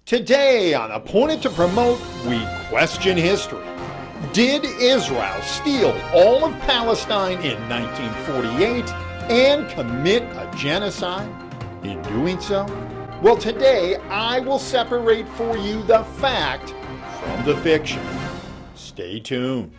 Today on Opponent to Promote, we question history. Did Israel steal all of Palestine in 1948 and commit a genocide in doing so? Well, today I will separate for you the fact from the fiction. Stay tuned.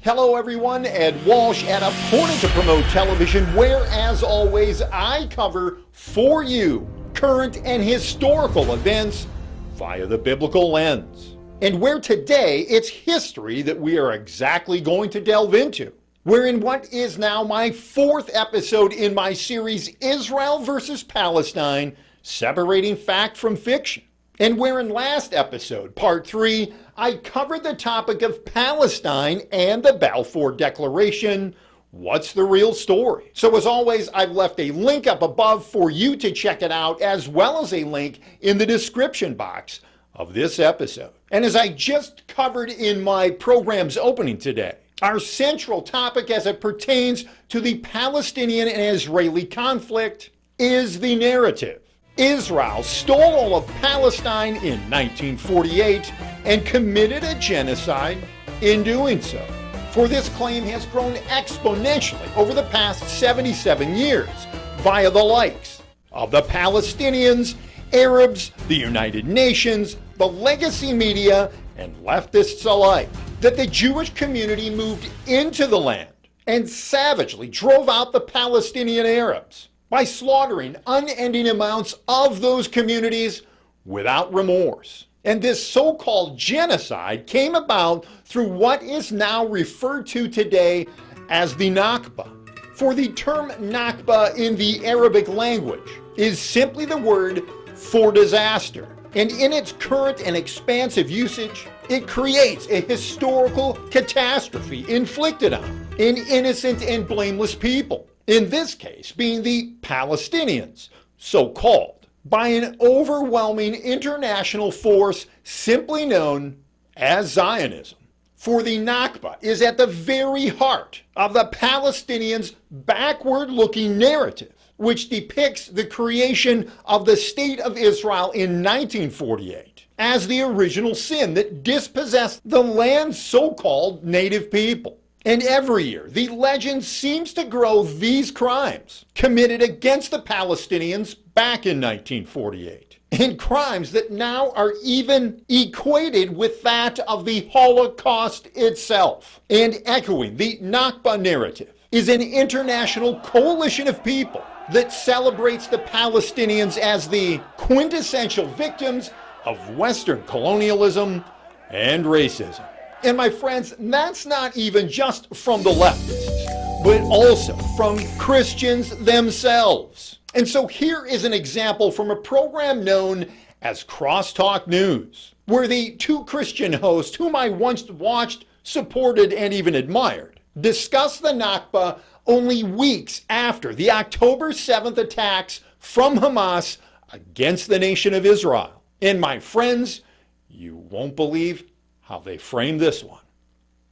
Hello everyone, Ed Walsh at Opponent to Promote Television, where as always I cover for you current and historical events via the biblical lens. And where today it's history that we are exactly going to delve into. We're in what is now my fourth episode in my series Israel versus Palestine, separating fact from fiction. And where in last episode, part 3, I covered the topic of Palestine and the Balfour Declaration. What's the real story? So as always, I've left a link up above for you to check it out, as well as a link in the description box of this episode. And as I just covered in my program's opening today, our central topic as it pertains to the Palestinian and Israeli conflict is the narrative. Israel stole all of Palestine in 1948 and committed a genocide in doing so. For this claim has grown exponentially over the past 77 years via the likes of the Palestinians, Arabs, the United Nations, the legacy media, and leftists alike, that the Jewish community moved into the land and savagely drove out the Palestinian Arabs by slaughtering unending amounts of those communities without remorse. And this so-called genocide came about through what is now referred to today as the Nakba. For the term Nakba in the Arabic language is simply the word for disaster. And in its current and expansive usage, it creates a historical catastrophe inflicted on an innocent and blameless people. In this case, being the Palestinians, so-called, by an overwhelming international force simply known as Zionism. For the Nakba is at the very heart of the Palestinians' backward-looking narrative, which depicts the creation of the State of Israel in 1948 as the original sin that dispossessed the land's so-called native people. And every year, the legend seems to grow these crimes committed against the Palestinians back in 1948. And crimes that now are even equated with that of the Holocaust itself. And echoing the Nakba narrative is an international coalition of people that celebrates the Palestinians as the quintessential victims of Western colonialism and racism. And my friends, that's not even just from the leftists, but also from Christians themselves. And so here is an example from a program known as Crosstalk News, where the two Christian hosts whom I once watched, supported, and even admired, discussed the Nakba only weeks after the October 7th attacks from Hamas against the nation of Israel. And my friends, you won't believe how they frame this one.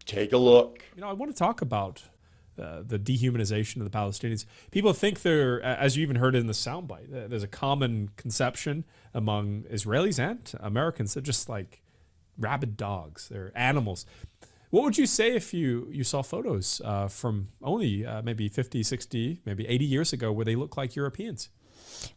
Take a look. I want to talk about the dehumanization of the Palestinians. People think they're, as you even heard in the soundbite, there's a common conception among Israelis and Americans. They're just like rabid dogs. They're animals. What would you say if you saw photos from only maybe 50, 60, maybe 80 years ago where they look like Europeans?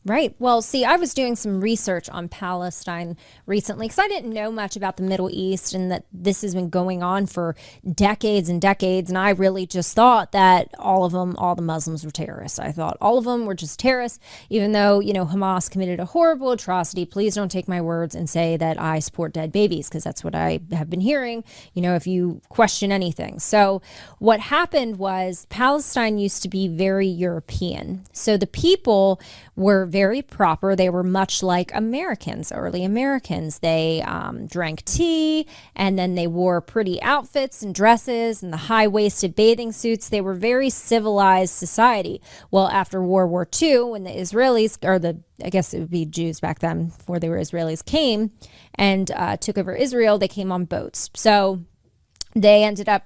Right. Well, see, I was doing some research on Palestine recently because I didn't know much about the Middle East and that this has been going on for decades and decades. And I really just thought that all the Muslims were terrorists. I thought all of them were just terrorists, even though, Hamas committed a horrible atrocity. Please don't take my words and say that I support dead babies, because that's what I have been hearing, if you question anything. So what happened was Palestine used to be very European. So the people were were very proper. They were much like Americans, early Americans. They drank tea, and then they wore pretty outfits and dresses and the high-waisted bathing suits. They were very civilized society. Well, after World War II, when the Israelis, I guess it would be Jews back then before they were Israelis, came and took over Israel, they came on boats. So they ended up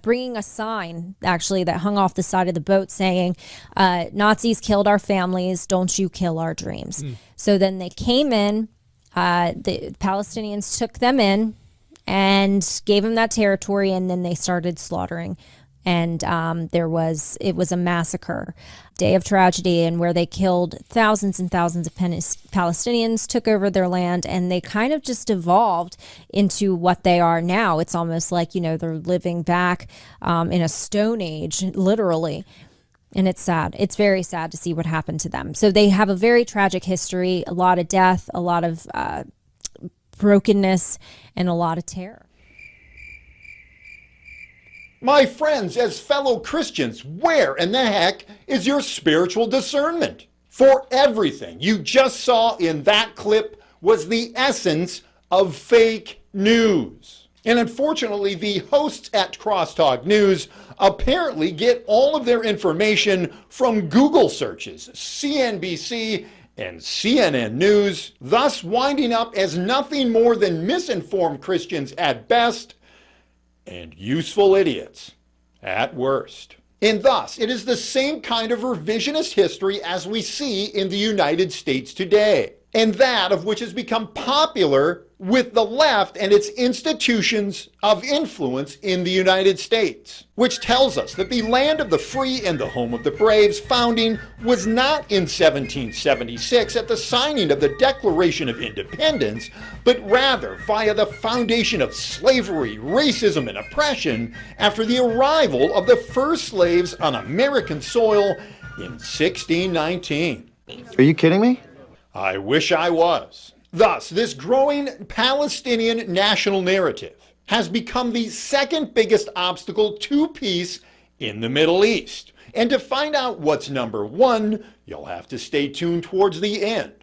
bringing a sign, actually, that hung off the side of the boat saying, Nazis killed our families, don't you kill our dreams. So then they came in, the Palestinians took them in and gave them that territory, and then they started slaughtering. And it was a massacre, day of tragedy, and where they killed thousands and thousands of Palestinians, took over their land, and they kind of just evolved into what they are now. It's almost like, they're living back in a stone age, literally. And it's sad. It's very sad to see what happened to them. So they have a very tragic history, a lot of death, a lot of brokenness, and a lot of terror. My friends, as fellow Christians, where in the heck is your spiritual discernment? For everything you just saw in that clip was the essence of fake news. And unfortunately, the hosts at Crosstalk News apparently get all of their information from Google searches, CNBC, and CNN News, thus winding up as nothing more than misinformed Christians at best and useful idiots at worst. And thus, it is the same kind of revisionist history as we see in the United States today, and that of which has become popular with the left and its institutions of influence in the United States, which tells us that the land of the free and the home of the brave's founding was not in 1776 at the signing of the Declaration of Independence, but rather via the foundation of slavery, racism, and oppression after the arrival of the first slaves on American soil in 1619. Are you kidding me? I wish I was. Thus, this growing Palestinian national narrative has become the second biggest obstacle to peace in the Middle East. And to find out what's number one, you'll have to stay tuned towards the end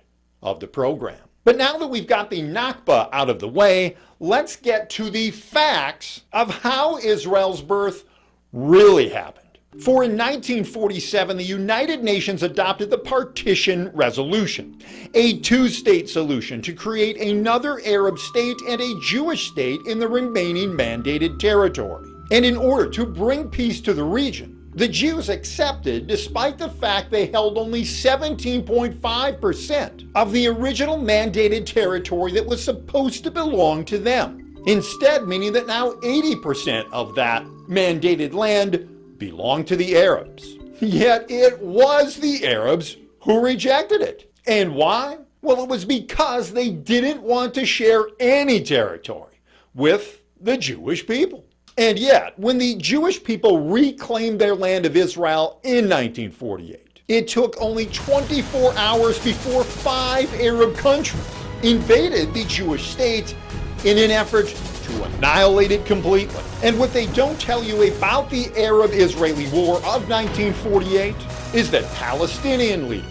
of the program. But now that we've got the Nakba out of the way, let's get to the facts of how Israel's birth really happened. For in 1947, the United Nations adopted the Partition Resolution, a two-state solution to create another Arab state and a Jewish state in the remaining mandated territory. And in order to bring peace to the region, the Jews accepted despite the fact they held only 17.5% of the original mandated territory that was supposed to belong to them. Instead, meaning that now 80% of that mandated land belonged to the Arabs. Yet it was the Arabs who rejected it. And why? Well, it was because they didn't want to share any territory with the Jewish people. And yet, when the Jewish people reclaimed their land of Israel in 1948, it took only 24 hours before 5 Arab countries invaded the Jewish state in an effort to annihilate it completely. And what they don't tell you about the Arab-Israeli War of 1948 is that Palestinian leaders,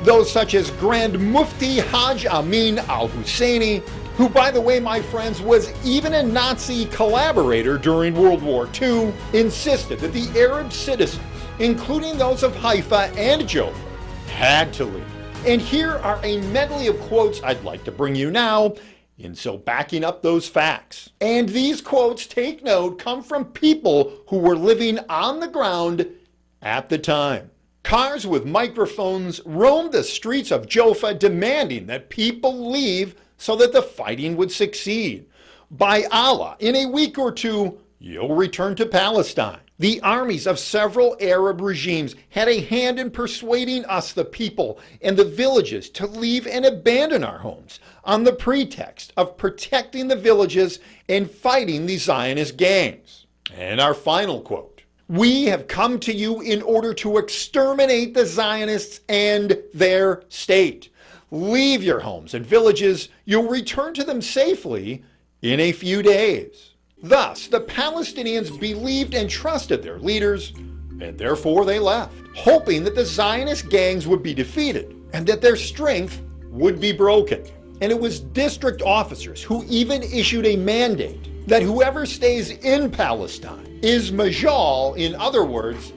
those such as Grand Mufti Haj Amin al-Husseini, who, by the way, my friends, was even a Nazi collaborator during World War II, insisted that the Arab citizens, including those of Haifa and Jaffa, had to leave. And here are a medley of quotes I'd like to bring you now, and so backing up those facts. And these quotes, take note, come from people who were living on the ground at the time. Cars with microphones roamed the streets of Jaffa demanding that people leave so that the fighting would succeed. By Allah, in a week or two, you'll return to Palestine. The armies of several Arab regimes had a hand in persuading us, the people, and the villages to leave and abandon our homes on the pretext of protecting the villages and fighting the Zionist gangs. And our final quote: "We have come to you in order to exterminate the Zionists and their state. Leave your homes and villages. You'll return to them safely in a few days." Thus, the Palestinians believed and trusted their leaders, and therefore they left, hoping that the Zionist gangs would be defeated and that their strength would be broken. And it was district officers who even issued a mandate that whoever stays in Palestine is majal, in other words,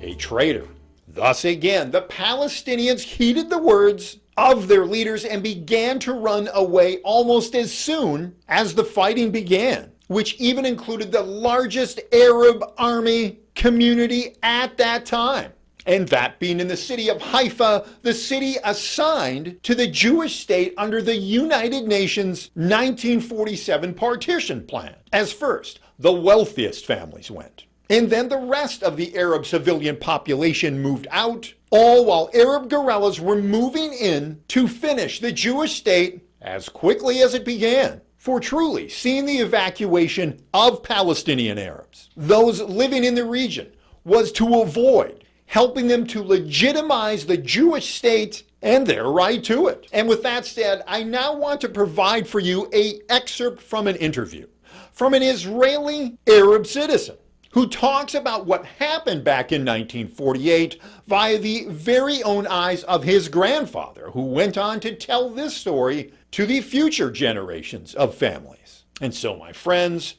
a traitor. Thus again, the Palestinians heeded the words of their leaders and began to run away almost as soon as the fighting began, which even included the largest Arab army community at that time. And that being in the city of Haifa, the city assigned to the Jewish state under the United Nations 1947 partition plan. As first, the wealthiest families went. And then the rest of the Arab civilian population moved out, all while Arab guerrillas were moving in to finish the Jewish state as quickly as it began. For truly, seeing the evacuation of Palestinian Arabs, those living in the region, was to avoid helping them to legitimize the Jewish state and their right to it. And with that said, I now want to provide for you an excerpt from an interview from an Israeli Arab citizen who talks about what happened back in 1948 via the very own eyes of his grandfather, who went on to tell this story to the future generations of families. And so, my friends,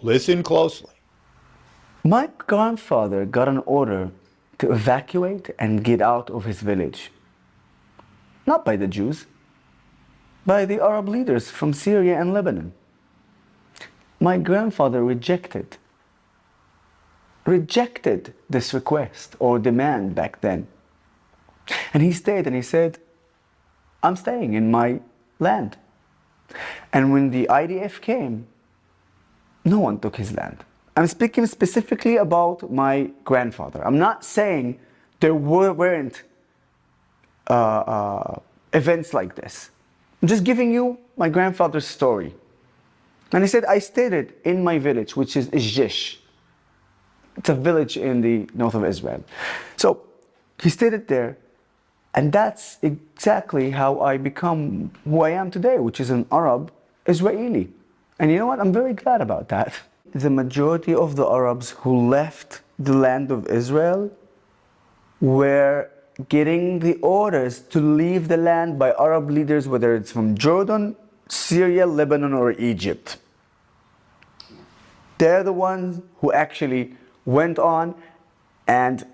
listen closely. My grandfather got an order to evacuate and get out of his village. Not by the Jews, by the Arab leaders from Syria and Lebanon. My grandfather rejected this request or demand back then. And he stayed and he said, I'm staying in my land. And when the IDF came, no one took his land. I'm speaking specifically about my grandfather. I'm not saying there weren't events like this. I'm just giving you my grandfather's story. And he said, I stayed in my village, which is Ijjish. It's a village in the north of Israel. So he stayed there, and that's exactly how I become who I am today, which is an Arab Israeli. And you know what? I'm very glad about that. The majority of the Arabs who left the land of Israel were getting the orders to leave the land by Arab leaders, whether it's from Jordan, Syria, Lebanon, or Egypt. They're the ones who actually went on and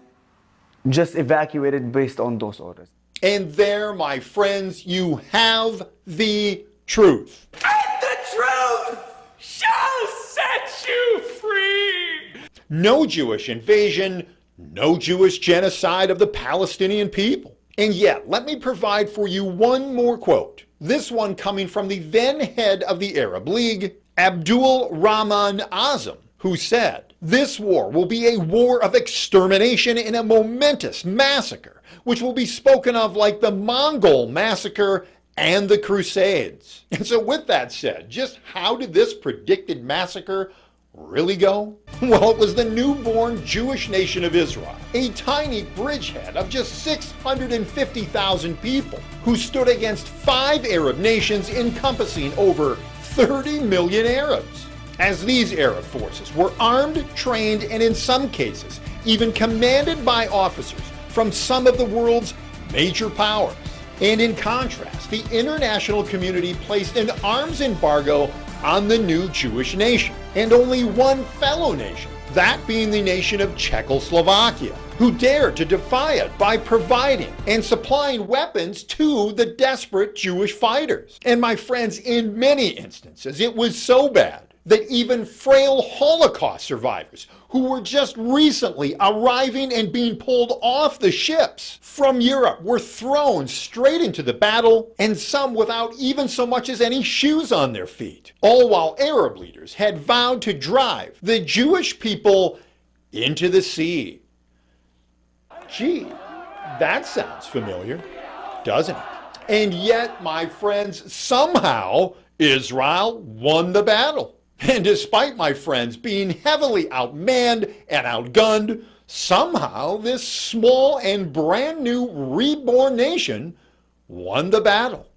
just evacuated based on those orders. And there, my friends, you have the truth. And the truth shall set you free. No Jewish invasion, no Jewish genocide of the Palestinian people. And yet, let me provide for you one more quote. This one coming from the then head of the Arab League, Abdul Rahman Azam, who said, "This war will be a war of extermination and a momentous massacre, which will be spoken of like the Mongol massacre and the Crusades." And so with that said, just how did this predicted massacre really go? Well, it was the newborn Jewish nation of Israel, a tiny bridgehead of just 650,000 people, who stood against 5 Arab nations encompassing over 30 million Arabs. As these Arab forces were armed, trained, and in some cases, even commanded by officers from some of the world's major powers. And in contrast, the international community placed an arms embargo on the new Jewish nation, and only one fellow nation, that being the nation of Czechoslovakia, who dared to defy it by providing and supplying weapons to the desperate Jewish fighters. And my friends, in many instances, it was so bad that even frail Holocaust survivors who were just recently arriving and being pulled off the ships from Europe were thrown straight into the battle, and some without even so much as any shoes on their feet. All while Arab leaders had vowed to drive the Jewish people into the sea. Gee, that sounds familiar, doesn't it? And yet, my friends, somehow Israel won the battle. And despite my friends being heavily outmanned and outgunned, somehow this small and brand new reborn nation won the battle.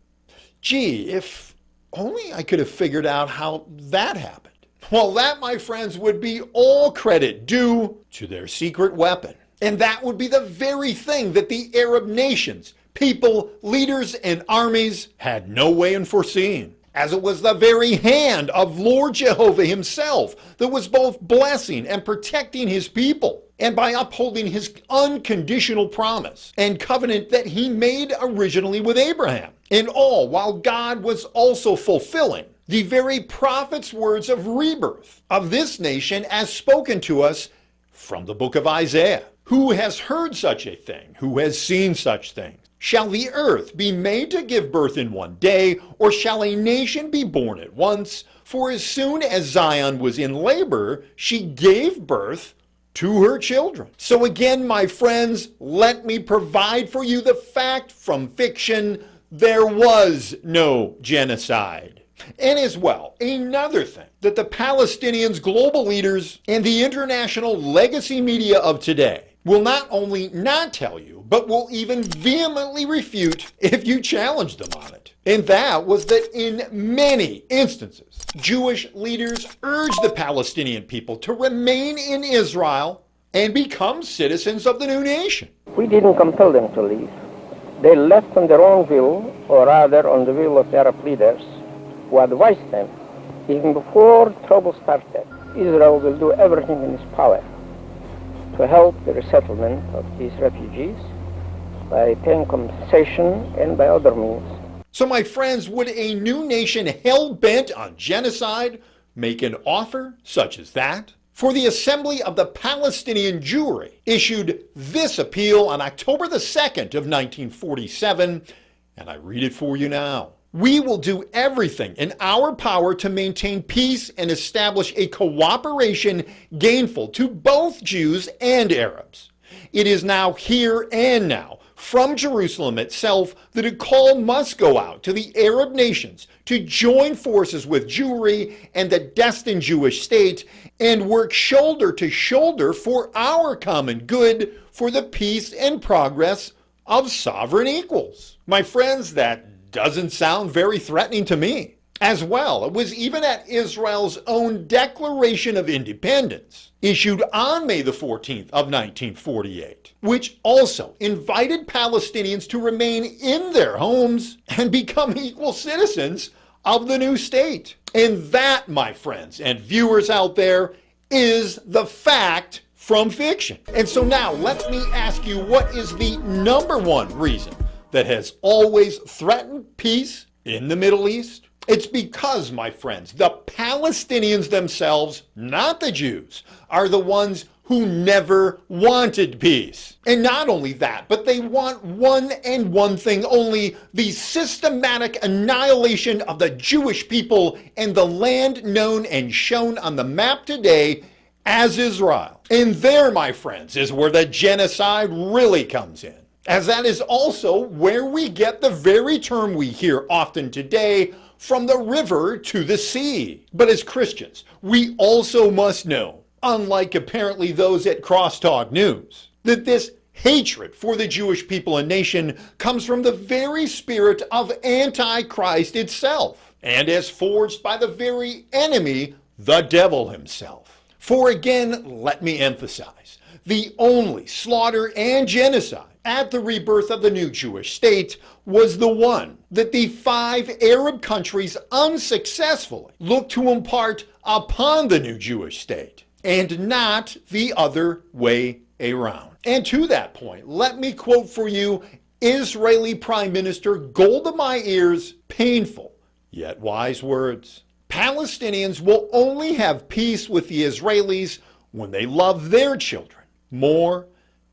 Gee, if only I could have figured out how that happened. Well, that, my friends, would be all credit due to their secret weapon. And that would be the very thing that the Arab nations people, leaders, and armies had no way in foreseeing, as it was the very hand of Lord Jehovah himself that was both blessing and protecting his people, and by upholding his unconditional promise and covenant that he made originally with Abraham, and all while God was also fulfilling the very prophet's words of rebirth of this nation as spoken to us from the book of Isaiah. Who has heard such a thing? Who has seen such things? Shall the earth be made to give birth in one day, or shall a nation be born at once? For as soon as Zion was in labor, she gave birth to her children. So again, my friends, let me provide for you the fact from fiction: there was no genocide. And as well, another thing that the Palestinians, global leaders, and the international legacy media of today will not only not tell you, but will even vehemently refute if you challenge them on it. And that was that in many instances, Jewish leaders urged the Palestinian people to remain in Israel and become citizens of the new nation. We didn't compel them to leave. They left on their own will, or rather on the will of the Arab leaders, who advised them, even before trouble started, Israel will do everything in its power to help the resettlement of these refugees by paying compensation and by other means. So my friends, would a new nation hell-bent on genocide make an offer such as that? For the Assembly of the Palestinian Jewry issued this appeal on October the 2nd of 1947, and I read it for you now. We will do everything in our power to maintain peace and establish a cooperation gainful to both Jews and Arabs. It is now here and now, from Jerusalem itself, that a call must go out to the Arab nations to join forces with Jewry and the destined Jewish state and work shoulder to shoulder for our common good, for the peace and progress of sovereign equals. My friends, that doesn't sound very threatening to me. As well, it was even at Israel's own Declaration of Independence, issued on May the 14th of 1948, which also invited Palestinians to remain in their homes and become equal citizens of the new state. And that, my friends and viewers out there, is the fact from fiction. And so now let me ask you, what is the number one reason that has always threatened peace in the Middle East? It's because, my friends, the Palestinians themselves, not the Jews, are the ones who never wanted peace. And not only that, but they want one and one thing only: the systematic annihilation of the Jewish people and the land known and shown on the map today as Israel. And there, my friends, is where the genocide really comes in, as that is also where we get the very term we hear often today, from the river to the sea. But as Christians, we also must know, unlike apparently those at Crosstalk News, that this hatred for the Jewish people and nation comes from the very spirit of Antichrist itself, and as forged by the very enemy, the devil himself. For again, let me emphasize, the only slaughter and genocide at the rebirth of the new Jewish state was the one that the 5 Arab countries unsuccessfully looked to impart upon the new Jewish state, and not the other way around. And to that point, let me quote for you Israeli Prime Minister Golda Meir's painful yet wise words. Palestinians will only have peace with the Israelis when they love their children more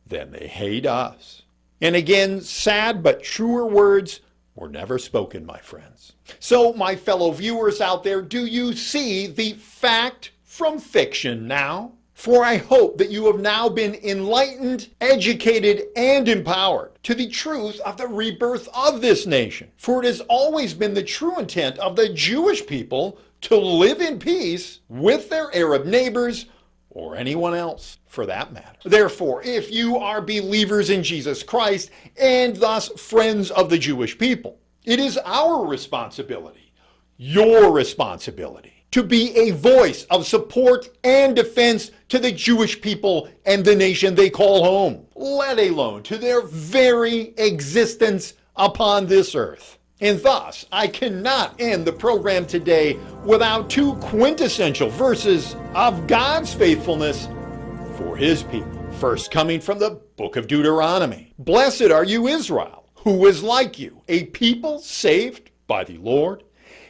than they hate us. And again, sad but truer words were never spoken, my friends. So, my fellow viewers out there, do you see the fact from fiction now? For I hope that you have now been enlightened, educated, and empowered to the truth of the rebirth of this nation. For it has always been the true intent of the Jewish people to live in peace with their Arab neighbors, or anyone else for that matter. Therefore, if you are believers in Jesus Christ and thus friends of the Jewish people, it is our responsibility, your responsibility, to be a voice of support and defense to the Jewish people and the nation they call home, let alone to their very existence upon this earth. And thus, I cannot end the program today without two quintessential verses of God's faithfulness for his people. First, coming from the book of Deuteronomy. Blessed are you, Israel, who is like you, a people saved by the Lord.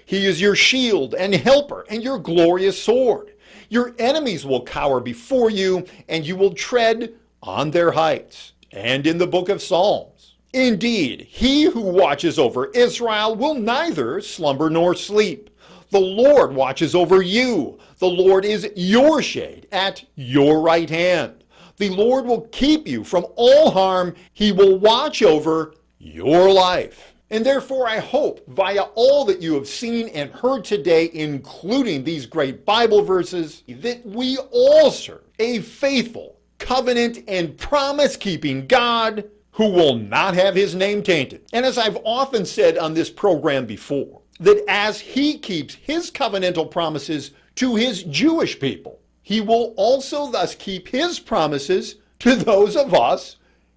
He is your shield and helper and your glorious sword. Your enemies will cower before you, and you will tread on their heights. And in the book of Psalms, indeed, he who watches over Israel will neither slumber nor sleep. The Lord watches over you. The Lord is your shade at your right hand. The Lord will keep you from all harm. He will watch over your life. And therefore, I hope via all that you have seen and heard today, including these great Bible verses, that we all serve a faithful, covenant, and promise-keeping God who will not have his name tainted. And as I've often said on this program before, that as he keeps his covenantal promises to his Jewish people, he will also thus keep his promises to those of us,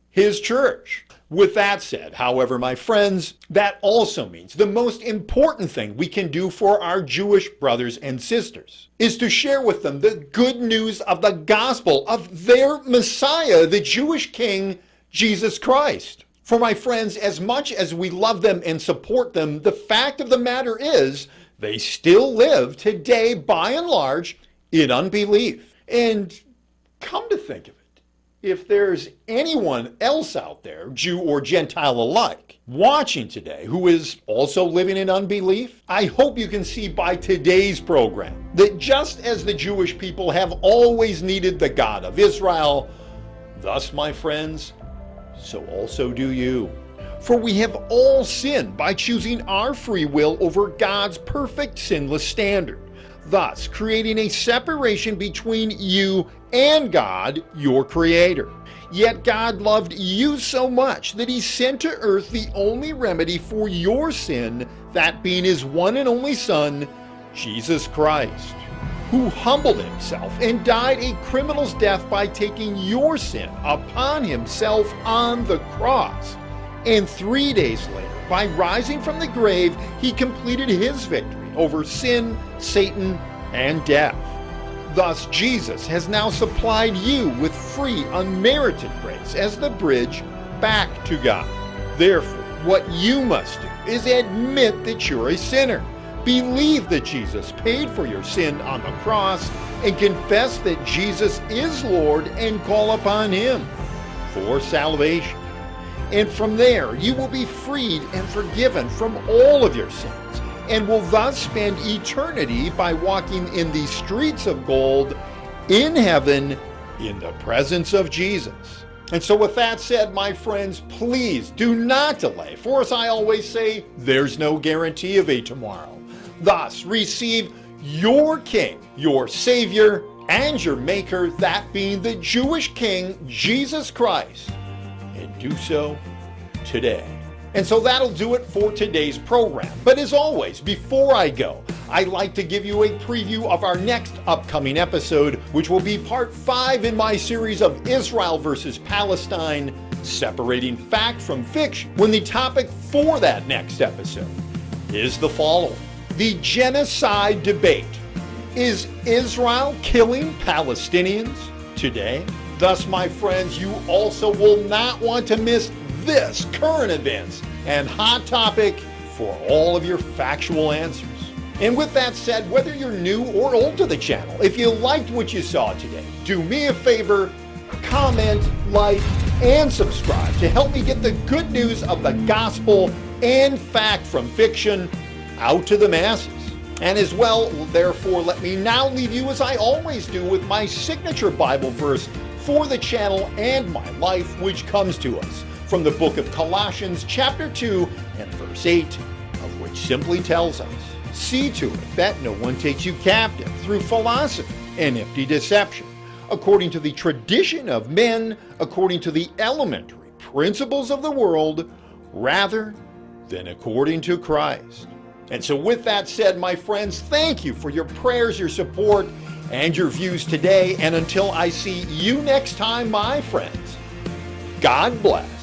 his church. With that said, however, my friends, that also means the most important thing we can do for our Jewish brothers and sisters is to share with them the good news of the gospel of their Messiah, the Jewish King, Jesus Christ. For my friends, as much as we love them and support them, the fact of the matter is they still live today, by and large, in unbelief. And come to think of it, if there's anyone else out there, Jew or Gentile alike, watching today who is also living in unbelief, I hope you can see by today's program that just as the Jewish people have always needed the God of Israel, thus, my friends, so also do you. For we have all sinned by choosing our free will over God's perfect sinless standard, thus creating a separation between you and God, your Creator. Yet God loved you so much that he sent to earth the only remedy for your sin, that being his one and only Son, Jesus Christ, who humbled himself and died a criminal's death by taking your sin upon himself on the cross. And 3 days later, by rising from the grave, he completed his victory over sin, Satan, and death. Thus, Jesus has now supplied you with free, unmerited grace as the bridge back to God. Therefore, what you must do is admit that you're a sinner, believe that Jesus paid for your sin on the cross, and confess that Jesus is Lord and call upon him for salvation. And from there, you will be freed and forgiven from all of your sins, and will thus spend eternity by walking in the streets of gold in heaven in the presence of Jesus. And so with that said, my friends, please do not delay, for as I always say, there's no guarantee of a tomorrow. Thus, receive your King, your Savior, and your Maker, that being the Jewish King, Jesus Christ, and do so today. And so that'll do it for today's program. But as always, before I go, I'd like to give you a preview of our next upcoming episode, which will be part 5 in my series of Israel versus Palestine, separating fact from fiction, when the topic for that next episode is the following: the genocide debate. Is Israel killing Palestinians today? Thus, my friends, you also will not want to miss this current events and hot topic for all of your factual answers. And with that said, whether you're new or old to the channel, if you liked what you saw today, do me a favor, comment, like, and subscribe to help me get the good news of the gospel and fact from fiction out to the masses. And as well, therefore, let me now leave you, as I always do, with my signature Bible verse for the channel and my life, which comes to us from the book of Colossians chapter 2 and verse 8, of which simply tells us, see to it that no one takes you captive through philosophy and empty deception, according to the tradition of men, according to the elementary principles of the world, rather than according to Christ. And so with that said, my friends, thank you for your prayers, your support, and your views today. And until I see you next time, my friends, God bless.